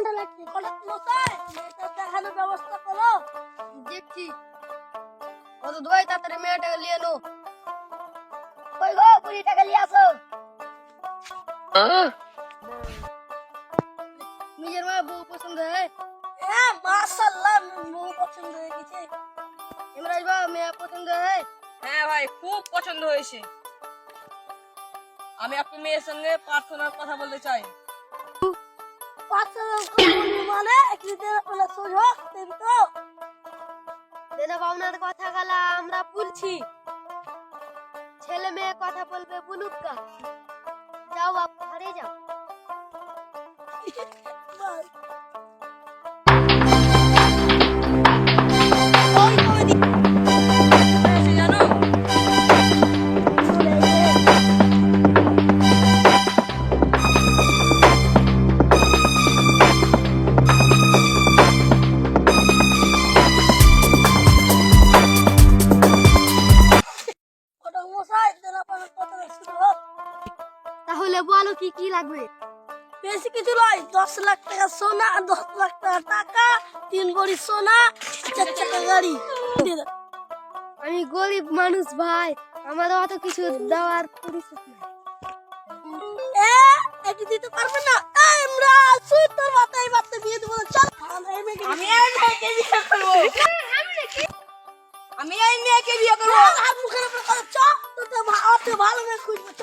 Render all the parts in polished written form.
ঘন্টা লাগছে। হঠাৎ মশাই মেয়েটা দেখানোর ব্যবস্থা করো। দেখছি কত দোয়াই তাড়াতাড়ি মেয়েটাকে নিয়ে নো। কই গো 20 টাকা নিয়ে আসো। নিজের মা বউ পছন্দ হয়? হ্যাঁ মাশাআল্লাহ বউ পছন্দ হয়ে গেছে। ইমরাজ বাবা মেয়ে পছন্দ হয়? হ্যাঁ ভাই খুব পছন্দ হয়েছে। আমি আপনার মেয়ের সঙ্গে পার্সোনাল কথা বলতে চাই। মানে একদিনের বেলা সোজা দিন তো দেনা পাওনার কথা গেলা আমরা বলছি, ছেলে মেয়ে কথা বলবে বলুক গা। যাও বাপ ঘরে যাও। এসে জানো হঠাৎ মশাই দেনা পাওনার কথা শুরু হোক। তাহলে বলো কি কি লাগবে? বেশি কিছু নয়, 10 লাখ টাকা সোনা, 10 লাখ টাকা টাকা, 3 ভরি সোনা, 4 চাকা গাড়ি দিয়ে দাও। আমি গরিব মানুষ ভাই, আমার অত কিছু দেওয়ার পরিস্থিতি নেই। এটি দিতে পারবে না। এই ইমরান সুই তোর মাথায় বাতে বিয়ে দেবো না, চল। আমি এই মেয়েকে বিয়ে করবো। আমি এই মেয়েকে বিয়ে করবো। হাত মুখের উপর কথা চ, তোর ভালো মেয়ে খুঁজবো চ।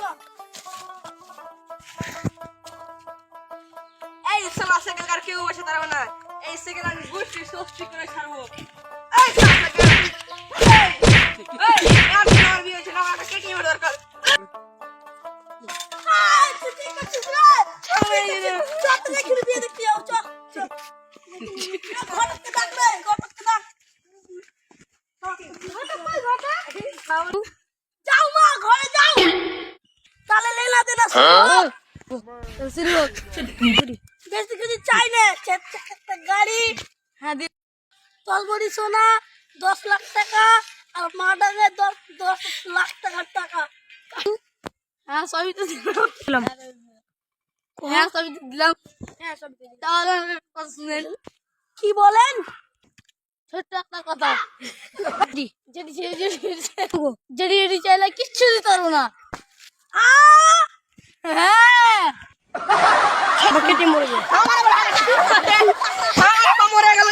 এই শালা সেকেন্ড কার কেউ বসে পারবে না। এই সেকেন্ড আমি গোষ্ঠী ষষ্ঠী করে ছাড়বো। এই শালা সেকেন্ড আমার বিয়ে হয়েছে না, আমাকে কেটে নেওয়ার দরকার। তুই কি করছিস রে? চ, তুই এখানে বিয়ে দেখতে যাও, চ। ঘটককে ডাক রে, ঘটককে ডাক। যাও মা, ঘরে যাও। তাহলে লেলা দেনা শুরু হোক। শুরু হোক। বেশি কিছু চাই না, 4 চাকা একটা গাড়ি, হ্যাঁ দি 10 ভরি সোনা, 10 লাখ টাকা, আর মাটাকে 10 লাখ টাকা। হ্যাঁ সবই তো দিলাম। হ্যাঁ সবই তো দিলাম। হ্যাঁ সব দিয়ে দিন। তাহলে আমার কথা শুনেন। কি বলেন? ছোট্ট একটা কথা, যেটি চাইলে কিচ্ছু দিতে পারবো না। হ্যাঁ কেটে মরে যায়। মরে গেল।